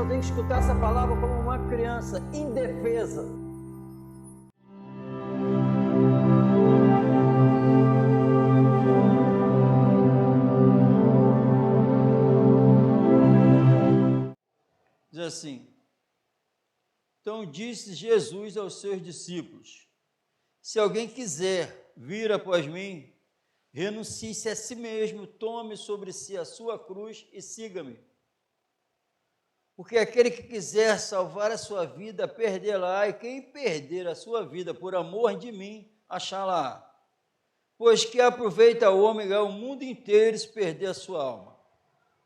eu tenho que escutar essa palavra como uma criança indefesa. Diz assim: então disse Jesus aos seus discípulos: se alguém quiser vir após mim, renuncie-se a si mesmo, tome sobre si a sua cruz e siga-me. Porque aquele que quiser salvar a sua vida, perdê-la, e quem perder a sua vida por amor de mim, achá-la. Pois que aproveita o homem ganhar o mundo inteiro se perder a sua alma?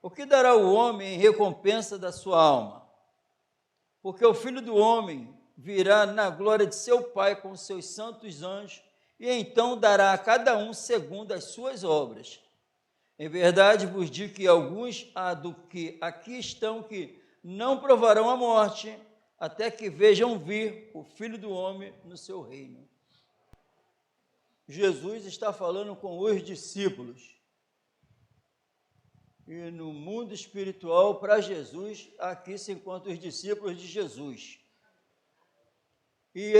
O que dará o homem em recompensa da sua alma? Porque o Filho do Homem virá na glória de seu Pai com seus santos anjos, e então dará a cada um segundo as suas obras. Em verdade vos digo que alguns há do que aqui estão que não provarão a morte, até que vejam vir o Filho do Homem no seu reino. Jesus está falando com os discípulos. E no mundo espiritual, para Jesus, aqui se encontram os discípulos de Jesus. E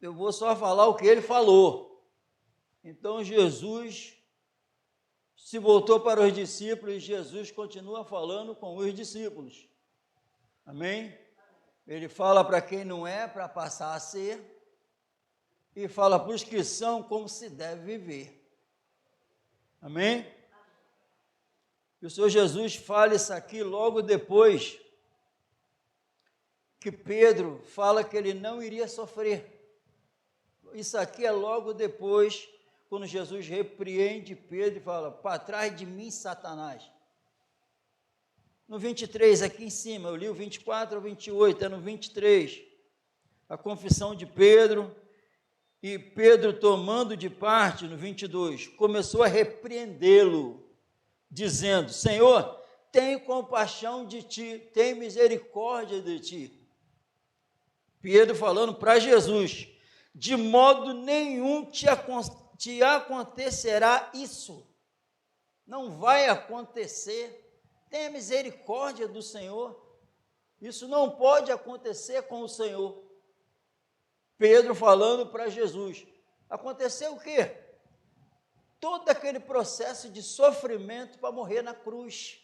eu vou só falar o que ele falou. Então Jesus se voltou para os discípulos e Jesus continua falando com os discípulos. Amém? Ele fala para quem não é, para passar a ser, e fala para os que são como se deve viver. Amém? E o Senhor Jesus fala isso aqui logo depois que Pedro fala que ele não iria sofrer. Isso aqui é logo depois, quando Jesus repreende Pedro e fala: para trás de mim, Satanás. No 23, aqui em cima, eu li o 24 ao 28, é no 23, a confissão de Pedro, e Pedro, tomando de parte, no 22, começou a repreendê-lo, dizendo: Senhor, tenho compaixão de ti, tenho misericórdia de ti. Pedro falando para Jesus: de modo nenhum te acontecerá isso, não vai acontecer, tenha misericórdia do Senhor, isso não pode acontecer com o Senhor. Pedro falando para Jesus. Aconteceu o quê? Todo aquele processo de sofrimento para morrer na cruz.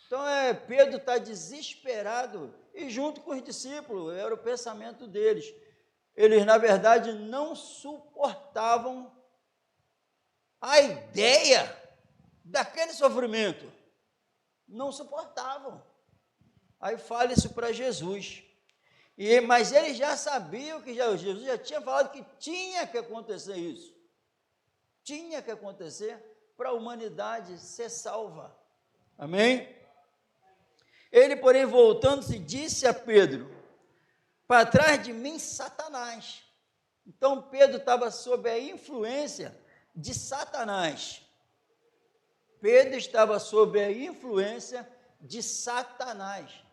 Então Pedro está desesperado, e junto com os discípulos, era o pensamento deles. Eles, na verdade, não suportavam a ideia daquele sofrimento. Não suportavam. Aí fala isso para Jesus. Mas eles já sabiam que Jesus já tinha falado que tinha que acontecer isso. Tinha que acontecer para a humanidade ser salva. Amém? Ele, porém, voltando-se, disse a Pedro: para trás de mim, Satanás. Então, Pedro estava sob a influência de Satanás. Pedro estava sob a influência de Satanás.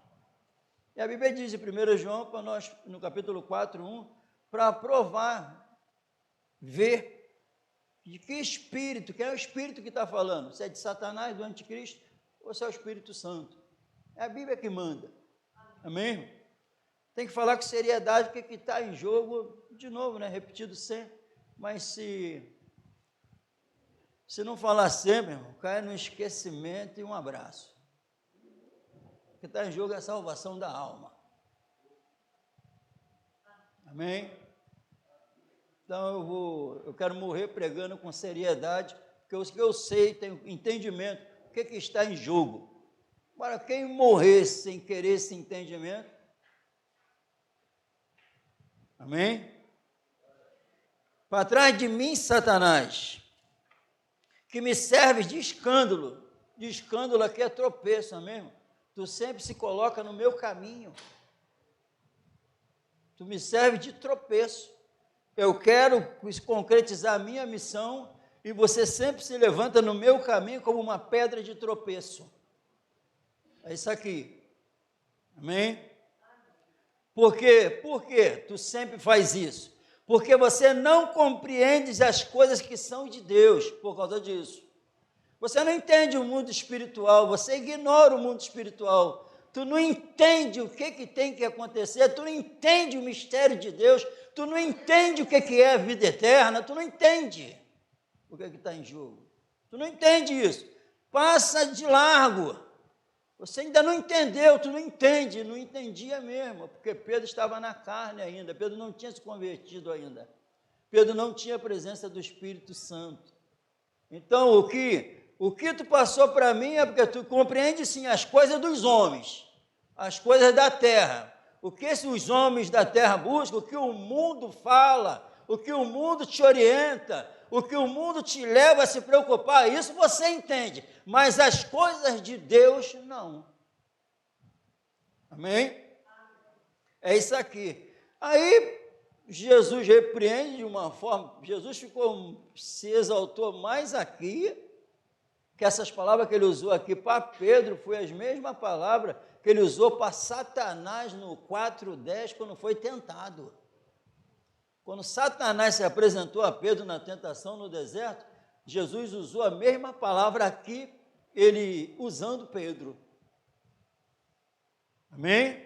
E a Bíblia diz em 1 João, para nós, no capítulo 4, 1, para provar, ver de que espírito, que é o espírito que está falando, se é de Satanás, do anticristo, ou se é o Espírito Santo. É a Bíblia que manda. Amém? Tem que falar com seriedade, porque que está em jogo, de novo, né? Repetido sempre, mas se não falar sempre, irmão, cai no esquecimento e um abraço. O que está em jogo é a salvação da alma. Amém? Então eu quero morrer pregando com seriedade, porque eu sei, tenho entendimento, o que está em jogo. Agora, quem morrer sem querer esse entendimento, amém? Para trás de mim, Satanás, que me serves de escândalo aqui é tropeço, amém? Tu sempre se coloca no meu caminho, tu me serves de tropeço, eu quero concretizar a minha missão, e você sempre se levanta no meu caminho como uma pedra de tropeço. É isso aqui, amém? Por quê? Por que tu sempre faz isso? Porque você não compreende as coisas que são de Deus, por causa disso. Você não entende o mundo espiritual, você ignora o mundo espiritual. Tu não entende o que tem que acontecer, tu não entende o mistério de Deus, tu não entende o que é a vida eterna, tu não entende o que está em jogo. Tu não entende isso. Passa de largo. Você ainda não entendeu, tu não entende, não entendia mesmo, porque Pedro estava na carne ainda, Pedro não tinha se convertido ainda. Pedro não tinha a presença do Espírito Santo. Então, o que tu passou para mim é porque tu compreende, sim, as coisas dos homens, as coisas da terra, o que os homens da terra buscam, o que o mundo fala, o que o mundo te orienta, o que o mundo te leva a se preocupar, isso você entende, mas as coisas de Deus, não. Amém? É isso aqui. Aí, Jesus repreende de uma forma, Jesus se exaltou mais aqui, que essas palavras que ele usou aqui para Pedro, foi as mesmas palavras que ele usou para Satanás no 4:10, quando foi tentado. Quando Satanás se apresentou a Pedro na tentação no deserto, Jesus usou a mesma palavra aqui, ele usando Pedro. Amém?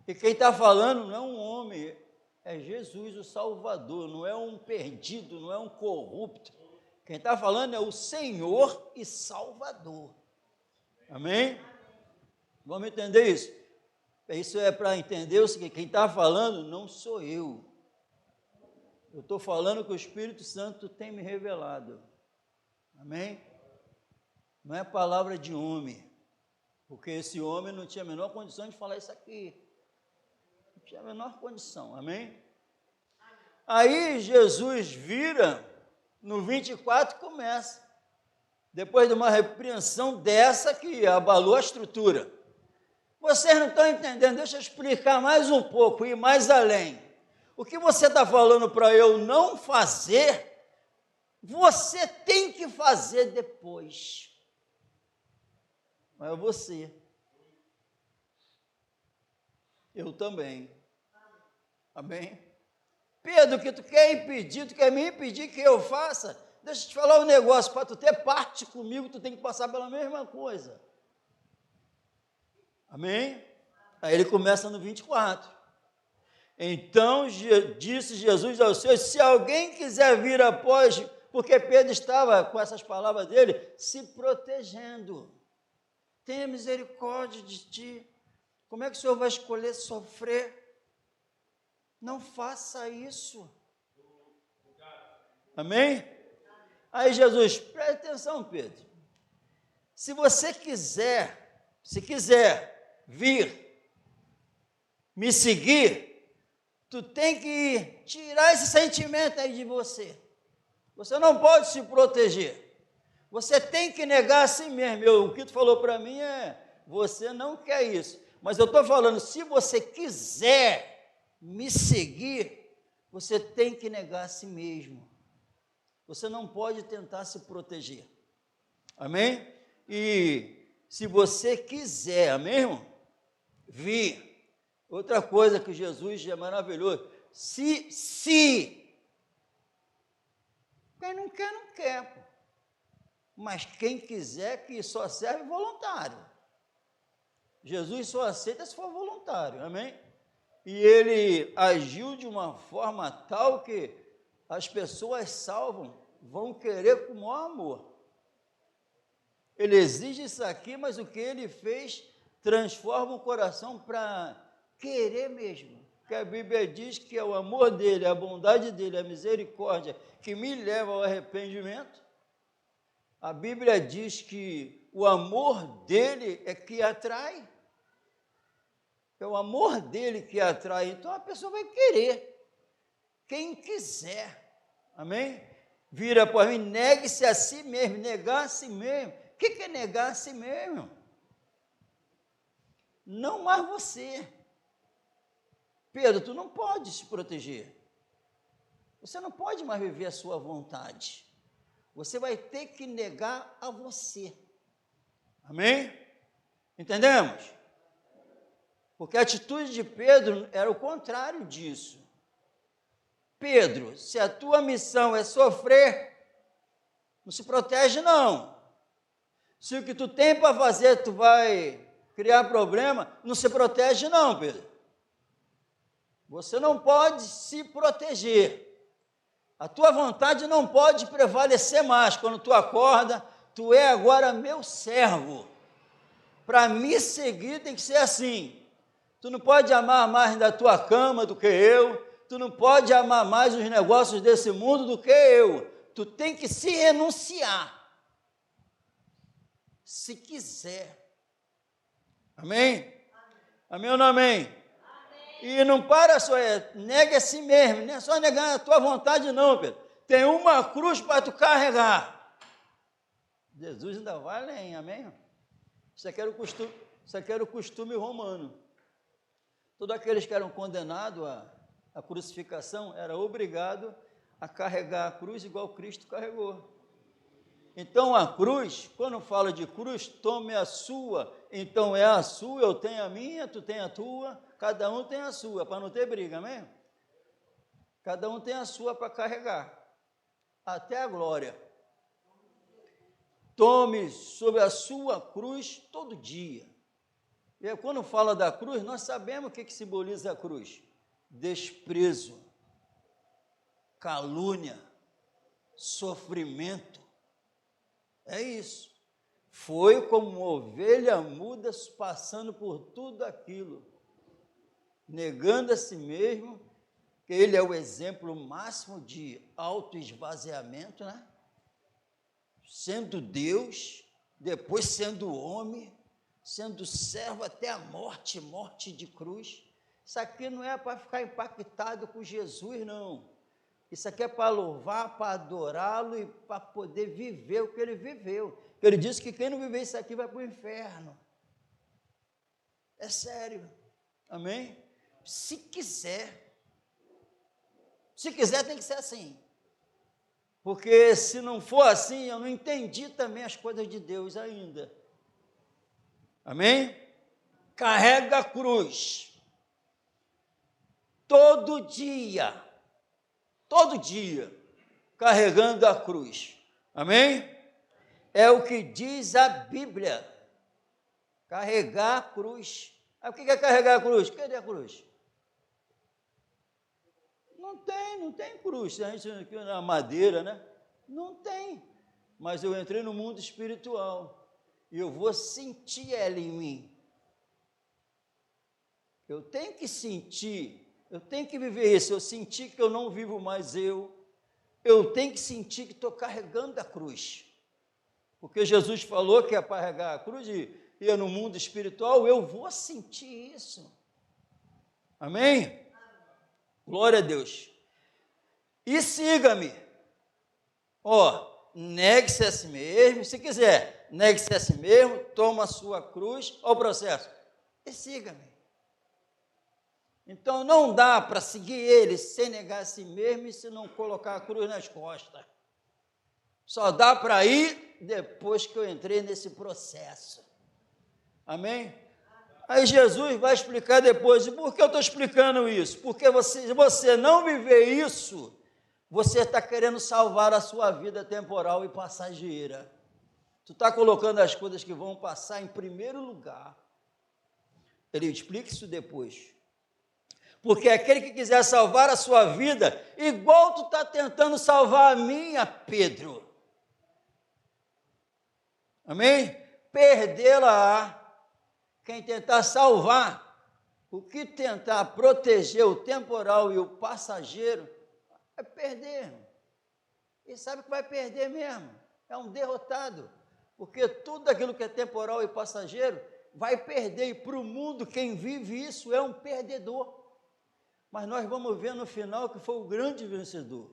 E quem está falando não é um homem, é Jesus, o Salvador, não é um perdido, não é um corrupto. Quem está falando é o Senhor e Salvador. Amém? Vamos entender isso? Isso é para entender o seguinte: quem está falando não sou eu. Eu estou falando que o Espírito Santo tem me revelado. Amém? Não é palavra de homem, porque esse homem não tinha a menor condição de falar isso aqui. Não tinha a menor condição, amém? Aí Jesus vira, no 24 começa, depois de uma repreensão dessa que abalou a estrutura. Vocês não estão entendendo, deixa eu explicar mais um pouco, ir mais além. O que você está falando para eu não fazer, você tem que fazer depois. Mas é você. Eu também. Amém? Pedro, que tu quer impedir, tu quer me impedir que eu faça? Deixa eu te falar um negócio, para tu ter parte comigo, tu tem que passar pela mesma coisa. Amém? Aí ele começa no 24. Então disse Jesus aos seus: se alguém quiser vir após, porque Pedro estava, com essas palavras dele, se protegendo. Tenha misericórdia de ti. Como é que o Senhor vai escolher sofrer? Não faça isso. Amém? Aí Jesus, preste atenção, Pedro. Se você quiser vir me seguir, tu tem que tirar esse sentimento aí de você. Você não pode se proteger. Você tem que negar a si mesmo. O que tu falou para mim é, você não quer isso. Mas eu estou falando, se você quiser me seguir, você tem que negar a si mesmo. Você não pode tentar se proteger. Amém? E se você quiser, amém, irmão? Vir. Outra coisa que Jesus é maravilhoso. Se. Quem não quer, não quer. Mas quem quiser, que só serve voluntário. Jesus só aceita se for voluntário, amém? E ele agiu de uma forma tal que as pessoas salvas vão querer com o maior amor. Ele exige isso aqui, mas o que ele fez transforma o coração para querer mesmo. Porque a Bíblia diz que é o amor dele, a bondade dele, a misericórdia que me leva ao arrependimento. A Bíblia diz que o amor dele é que atrai. É o amor dele que atrai. Então a pessoa vai querer. Quem quiser. Amém? Vira para mim, negue-se a si mesmo, negar a si mesmo. O que é negar a si mesmo? Não mais você. Pedro, tu não pode se proteger. Você não pode mais viver a sua vontade. Você vai ter que negar a você. Amém? Entendemos? Porque a atitude de Pedro era o contrário disso. Pedro, se a tua missão é sofrer, não se protege não. Se o que tu tem para fazer, tu vai criar problema, não se protege não, Pedro. Você não pode se proteger. A tua vontade não pode prevalecer mais. Quando tu acorda, tu é agora meu servo. Para me seguir tem que ser assim. Tu não pode amar mais da tua cama do que eu. Tu não pode amar mais os negócios desse mundo do que eu. Tu tem que se renunciar. Se quiser. Amém? Amém ou não amém? Amém. E não para só, nega a si mesmo, não é só negar a tua vontade não, Pedro. Tem uma cruz para tu carregar. Jesus ainda vai além, amém? Isso aqui era o costume romano. Todos aqueles que eram condenados à crucificação eram obrigados a carregar a cruz igual Cristo carregou. Então a cruz, quando fala de cruz, tome a sua, então é a sua, eu tenho a minha, tu tem a tua, cada um tem a sua, para não ter briga, amém? Cada um tem a sua para carregar, até a glória. Tome sobre a sua cruz todo dia. E quando fala da cruz, nós sabemos o que simboliza a cruz: desprezo, calúnia, sofrimento. É isso. Foi como uma ovelha muda passando por tudo aquilo, negando a si mesmo, que ele é o exemplo máximo de autoesvaziamento, né? Sendo Deus, depois sendo homem, sendo servo até a morte, morte de cruz. Isso aqui não é para ficar impactado com Jesus, não. Isso aqui é para louvar, para adorá-lo e para poder viver o que ele viveu. Ele disse que quem não viver isso aqui vai para o inferno. É sério. Amém? Se quiser. Se quiser tem que ser assim. Porque se não for assim, eu não entendi também as coisas de Deus ainda. Amém? Carrega a cruz. Todo dia, carregando a cruz. Amém? É o que diz a Bíblia. Carregar a cruz. Aí, o que é carregar a cruz? Cadê a cruz? Não tem cruz. A gente aqui na madeira, né? Não tem. Mas eu entrei no mundo espiritual e eu vou sentir ela em mim. Eu tenho que sentir, eu tenho que viver isso. Eu senti que eu não vivo mais eu tenho que sentir que estou carregando a cruz. Porque Jesus falou que é para carregar a cruz e no mundo espiritual, eu vou sentir isso. Amém? Glória a Deus. E siga-me. Negue-se a si mesmo, se quiser, negue-se a si mesmo, toma a sua cruz, o processo, e siga-me. Então, não dá para seguir ele sem negar a si mesmo e se não colocar a cruz nas costas. Só dá para ir depois que eu entrei nesse processo. Amém? Aí Jesus vai explicar depois. E por que eu estou explicando isso? Porque se você não viver isso, você está querendo salvar a sua vida temporal e passageira. Tu está colocando as coisas que vão passar em primeiro lugar. Ele explica isso depois. Porque aquele que quiser salvar a sua vida, igual tu está tentando salvar a minha, Pedro. Amém? Perdê-la. Quem tentar salvar, o que tentar proteger o temporal e o passageiro, vai perder. E sabe que vai perder mesmo. É um derrotado. Porque tudo aquilo que é temporal e passageiro vai perder. E para o mundo, quem vive isso é um perdedor. Mas nós vamos ver no final que foi o grande vencedor.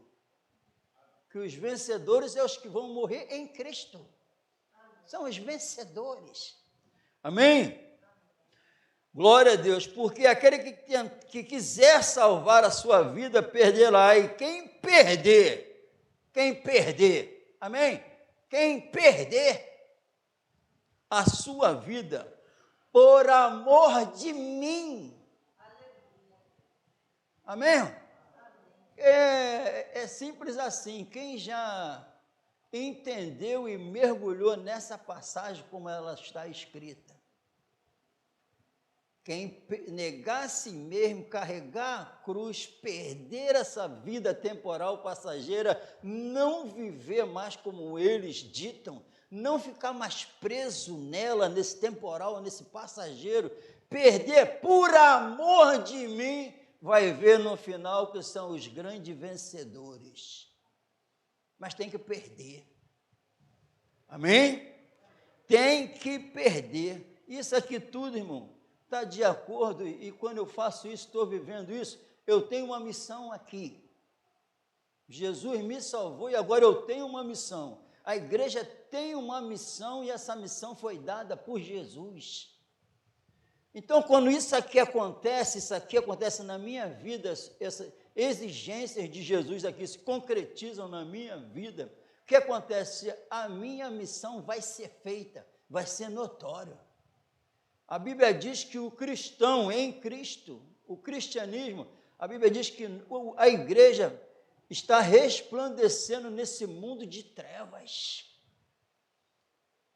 Que os vencedores são os que vão morrer em Cristo. São os vencedores. Amém? Glória a Deus. Porque aquele que quiser salvar a sua vida, perderá. E quem perder, amém? Quem perder a sua vida por amor de mim, amém? É simples assim. Quem já entendeu e mergulhou nessa passagem como ela está escrita. Quem negar a si mesmo, carregar a cruz, perder essa vida temporal passageira, não viver mais como eles ditam, não ficar mais preso nela, nesse temporal, nesse passageiro, perder por amor de mim, vai ver no final que são os grandes vencedores. Mas tem que perder. Amém? Tem que perder. Isso aqui tudo, irmão, está de acordo, e quando eu faço isso, estou vivendo isso, eu tenho uma missão aqui. Jesus me salvou e agora eu tenho uma missão. A igreja tem uma missão e essa missão foi dada por Jesus. Então, quando isso aqui acontece na minha vida, essas exigências de Jesus aqui se concretizam na minha vida, o que acontece? A minha missão vai ser feita, vai ser notório. A Bíblia diz que o cristão em Cristo, o cristianismo, a Bíblia diz que a igreja está resplandecendo nesse mundo de trevas.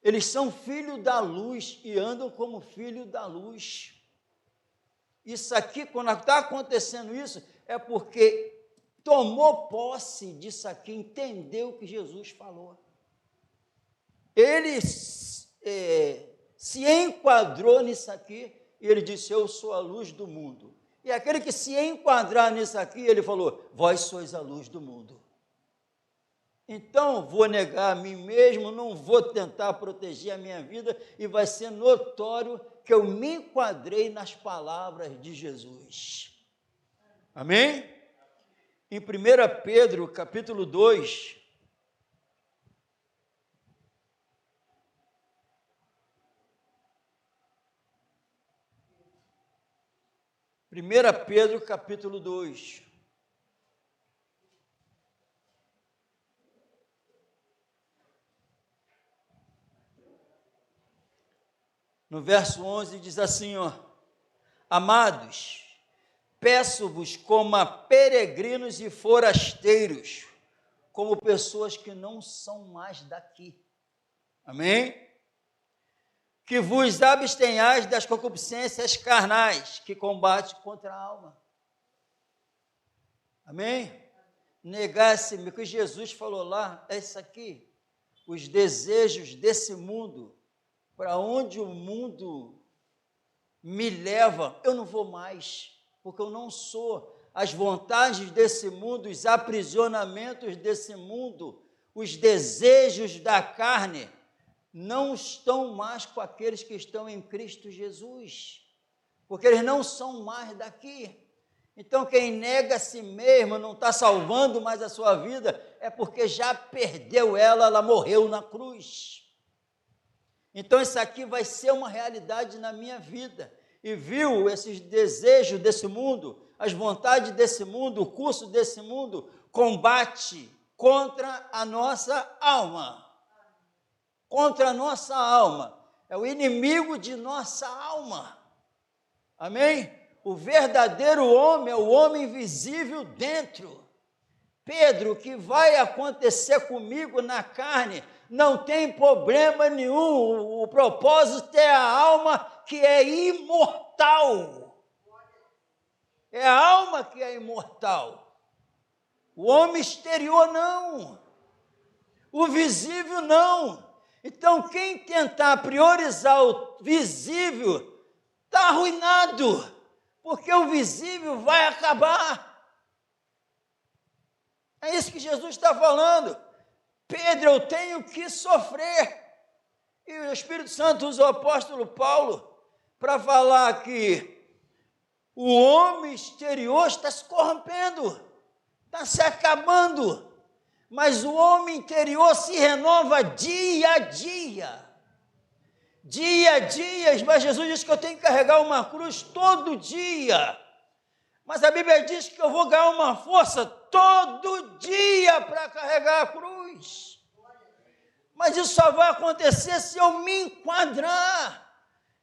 Eles são filhos da luz e andam como filhos da luz. Isso aqui, quando está acontecendo isso, é porque tomou posse disso aqui, entendeu o que Jesus falou. Ele se enquadrou nisso aqui e ele disse, eu sou a luz do mundo. E aquele que se enquadrar nisso aqui, ele falou, vós sois a luz do mundo. Então, vou negar a mim mesmo, não vou tentar proteger a minha vida e vai ser notório que eu me enquadrei nas palavras de Jesus. Amém? Em 1 Pedro, capítulo 2, Pedro, capítulo 2. No verso 11 diz assim, ó, amados, peço-vos como a peregrinos e forasteiros, como pessoas que não são mais daqui. Amém? Que vos abstenhais das concupiscências carnais, que combate contra a alma. Amém? Negar-se, o que Jesus falou lá, é isso aqui, os desejos desse mundo, para onde o mundo me leva, eu não vou mais, porque eu não sou. As vontades desse mundo, os aprisionamentos desse mundo, os desejos da carne, não estão mais com aqueles que estão em Cristo Jesus, porque eles não são mais daqui. Então, quem nega a si mesmo, não está salvando mais a sua vida, é porque já perdeu ela morreu na cruz. Então, isso aqui vai ser uma realidade na minha vida. E viu esses desejos desse mundo, as vontades desse mundo, o curso desse mundo, combate contra a nossa alma. Contra a nossa alma. É o inimigo de nossa alma. Amém? O verdadeiro homem é o homem invisível dentro. Pedro, o que vai acontecer comigo na carne, não tem problema nenhum. O propósito é a alma que é imortal. É a alma que é imortal. O homem exterior não. O visível não. Então, quem tentar priorizar o visível, está arruinado, porque o visível vai acabar. É isso que Jesus está falando. Pedro, eu tenho que sofrer. E o Espírito Santo usa o apóstolo Paulo para falar que o homem exterior está se corrompendo, está se acabando. Mas o homem interior se renova dia a dia. Dia a dia, mas Jesus disse que eu tenho que carregar uma cruz todo dia. Mas a Bíblia diz que eu vou ganhar uma força todo dia para carregar a cruz. Mas isso só vai acontecer se eu me enquadrar,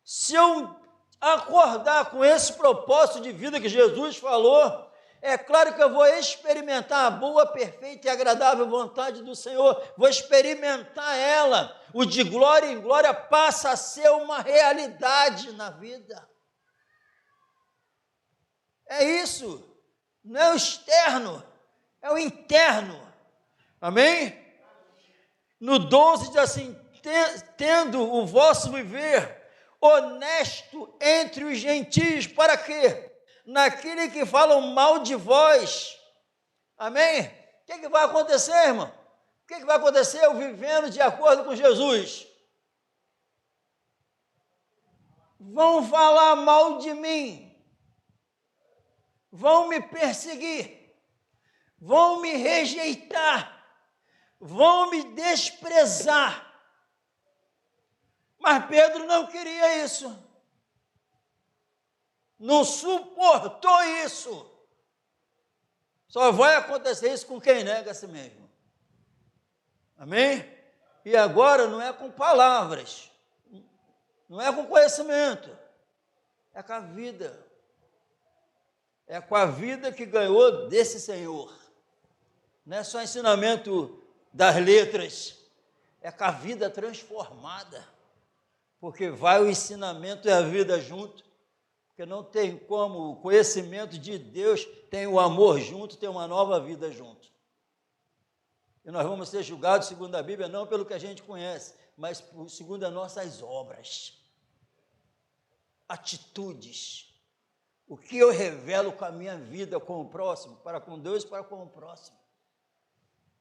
se eu acordar com esse propósito de vida que Jesus falou, É claro que eu vou experimentar a boa, perfeita e agradável vontade do Senhor, vou experimentar ela. O de glória em glória passa a ser uma realidade na vida. É isso, não é o externo, é o interno. Amém? No 12 diz assim, tendo o vosso viver honesto entre os gentios, para quê? Naquele que falam mal de vós. Amém? O que vai acontecer, irmão? O que vai acontecer eu vivendo de acordo com Jesus? Vão falar mal de mim, vão me perseguir, vão me rejeitar, vão me desprezar. Mas Pedro não queria isso, não suportou isso. Só vai acontecer isso com quem nega a si mesmo. Amém? E agora não é com palavras, não é com conhecimento, é com a vida. É com a vida que ganhou desse Senhor. Não é só ensinamento das letras, é com a vida transformada. Porque vai o ensinamento e a vida junto. Porque não tem como o conhecimento de Deus tem o amor junto, tem uma nova vida junto. E nós vamos ser julgados, segundo a Bíblia, não pelo que a gente conhece, mas segundo as nossas obras, atitudes. O que eu revelo com a minha vida com o próximo, para com Deus e para com o próximo.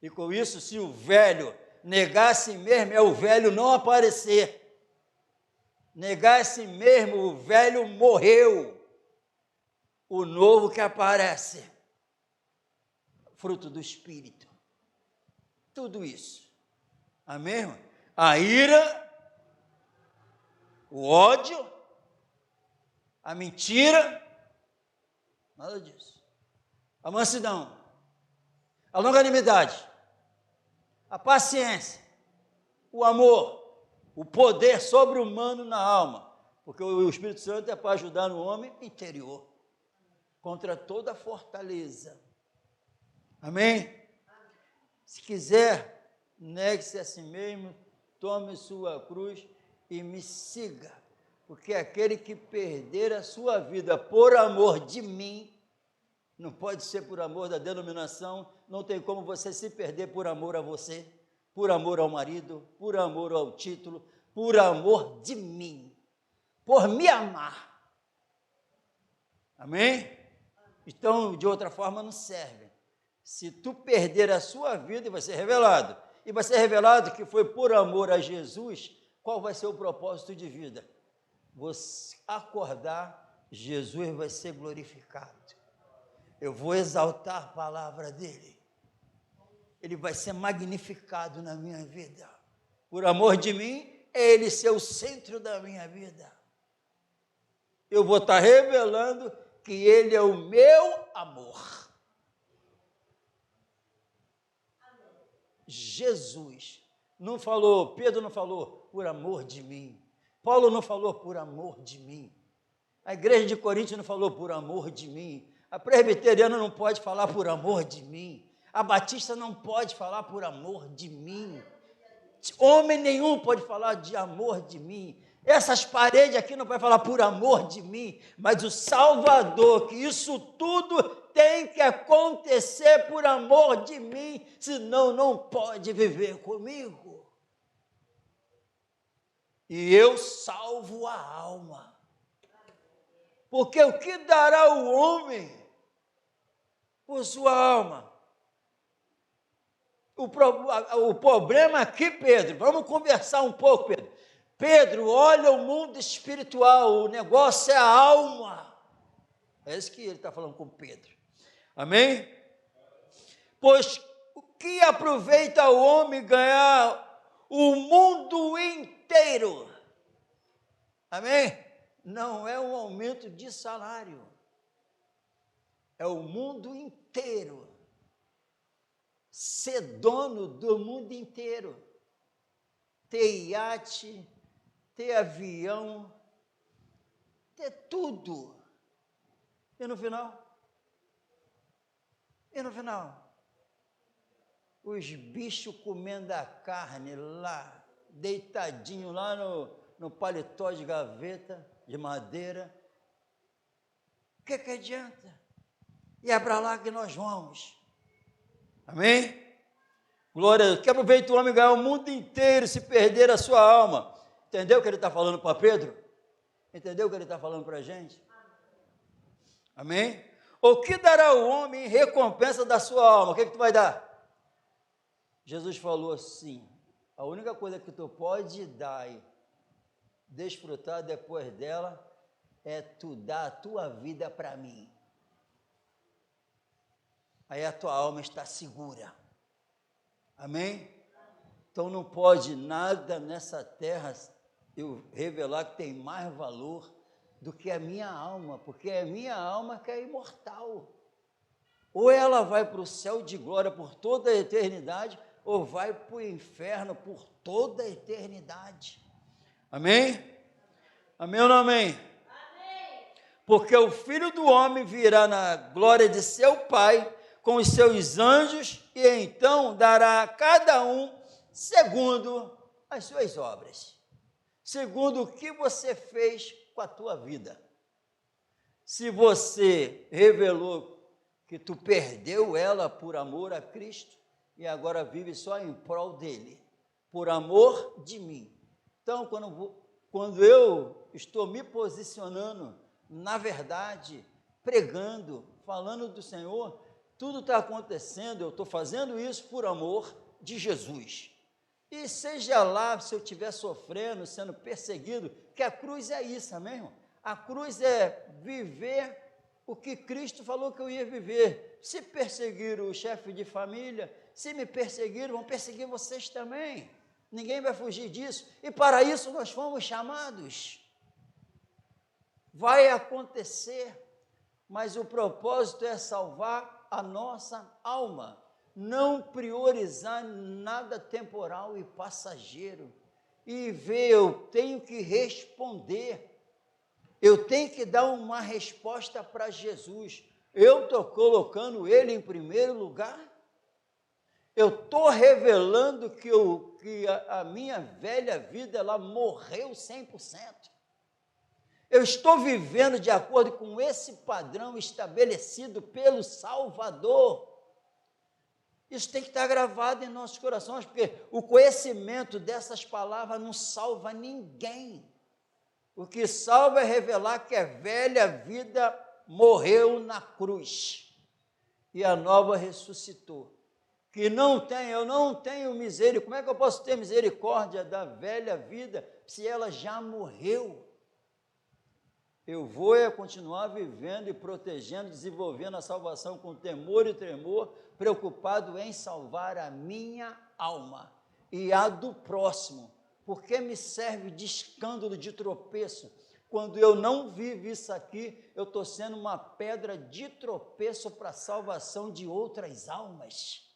E com isso, se o velho negar a si mesmo, é o velho não aparecer. Negar a si mesmo, o velho morreu. O novo que aparece, fruto do Espírito. Tudo isso. Amém? A ira, o ódio, a mentira, nada disso. A mansidão, a longanimidade, a paciência, o amor, o poder sobre-humano na alma, porque o Espírito Santo é para ajudar no homem interior, contra toda fortaleza. Amém? Se quiser, negue-se a si mesmo, tome sua cruz e me siga, porque aquele que perder a sua vida por amor de mim, não pode ser por amor da denominação, não tem como você se perder por amor a você, por amor ao marido, por amor ao título, por amor de mim, por me amar. Amém? Então, de outra forma, não serve. Se tu perder a sua vida, vai ser revelado. E vai ser revelado que foi por amor a Jesus, qual vai ser o propósito de vida? Você acordar, Jesus vai ser glorificado. Eu vou exaltar a palavra dele. Ele vai ser magnificado na minha vida. Por amor de mim, é ele ser o centro da minha vida. Eu vou estar revelando que ele é o meu amor. Jesus não falou, Pedro não falou, por amor de mim. Paulo não falou, por amor de mim. A igreja de Corinto não falou, por amor de mim. A presbiteriana não pode falar, por amor de mim. A batista não pode falar, por amor de mim. Homem nenhum pode falar de amor de mim. Essas paredes aqui não podem falar por amor de mim, mas o Salvador, que isso tudo tem que acontecer por amor de mim, senão não pode viver comigo. E eu salvo a alma. Porque o que dará o homem por sua alma? O problema aqui, Pedro, vamos conversar um pouco, Pedro. Pedro, olha o mundo espiritual, o negócio é a alma. É isso que ele está falando com Pedro. Amém? Pois o que aproveita o homem ganhar o mundo inteiro? Amém? Não é um aumento de salário. É o mundo inteiro. Ser dono do mundo inteiro. Ter iate, ter avião, ter tudo. E no final, E no final, os bichos comendo a carne lá, deitadinho lá no paletó de gaveta, de madeira. O que adianta? E é para lá que nós vamos. Amém? Glória a Deus. Que aproveita o homem ganhar o mundo inteiro, se perder a sua alma. Entendeu o que ele está falando para Pedro? Entendeu o que ele está falando para a gente? Amém? O que dará o homem em recompensa da sua alma? O que tu vai dar? Jesus falou assim, a única coisa que tu pode dar e desfrutar depois dela é tu dar a tua vida para mim. Aí a tua alma está segura. Amém? Então não pode nada nessa terra eu revelar que tem mais valor do que a minha alma, porque é a minha alma que é imortal. Ou ela vai para o céu de glória por toda a eternidade, ou vai para o inferno por toda a eternidade. Amém? Amém ou não amém? Amém. Porque o Filho do Homem virá na glória de seu Pai com os seus anjos e então dará a cada um segundo as suas obras, segundo o que você fez com a tua vida. Se você revelou que tu perdeu ela por amor a Cristo e agora vive só em prol dele, por amor de mim. Então, quando eu estou me posicionando na verdade, pregando, falando do Senhor, tudo está acontecendo, eu estou fazendo isso por amor de Jesus. E seja lá se eu estiver sofrendo, sendo perseguido, que a cruz é isso, amém, irmão? A cruz é viver o que Cristo falou que eu ia viver. Se perseguir o chefe de família, se me perseguiram, vão perseguir vocês também. Ninguém vai fugir disso. E para isso nós fomos chamados. Vai acontecer, mas o propósito é salvar a nossa alma. Não priorizar nada temporal e passageiro. E ver, eu tenho que responder. Eu tenho que dar uma resposta para Jesus. Eu estou colocando Ele em primeiro lugar? Eu estou revelando que a minha velha vida, ela morreu 100%. Eu estou vivendo de acordo com esse padrão estabelecido pelo Salvador. Isso tem que estar gravado em nossos corações, porque o conhecimento dessas palavras não salva ninguém. O que salva é revelar que a velha vida morreu na cruz e a nova ressuscitou. Que eu não tenho misericórdia. Como é que eu posso ter misericórdia da velha vida se ela já morreu? Eu vou continuar vivendo e protegendo, desenvolvendo a salvação com temor e tremor, preocupado em salvar a minha alma e a do próximo. Porque me serve de escândalo, de tropeço? Quando eu não vivo isso aqui, eu estou sendo uma pedra de tropeço para a salvação de outras almas.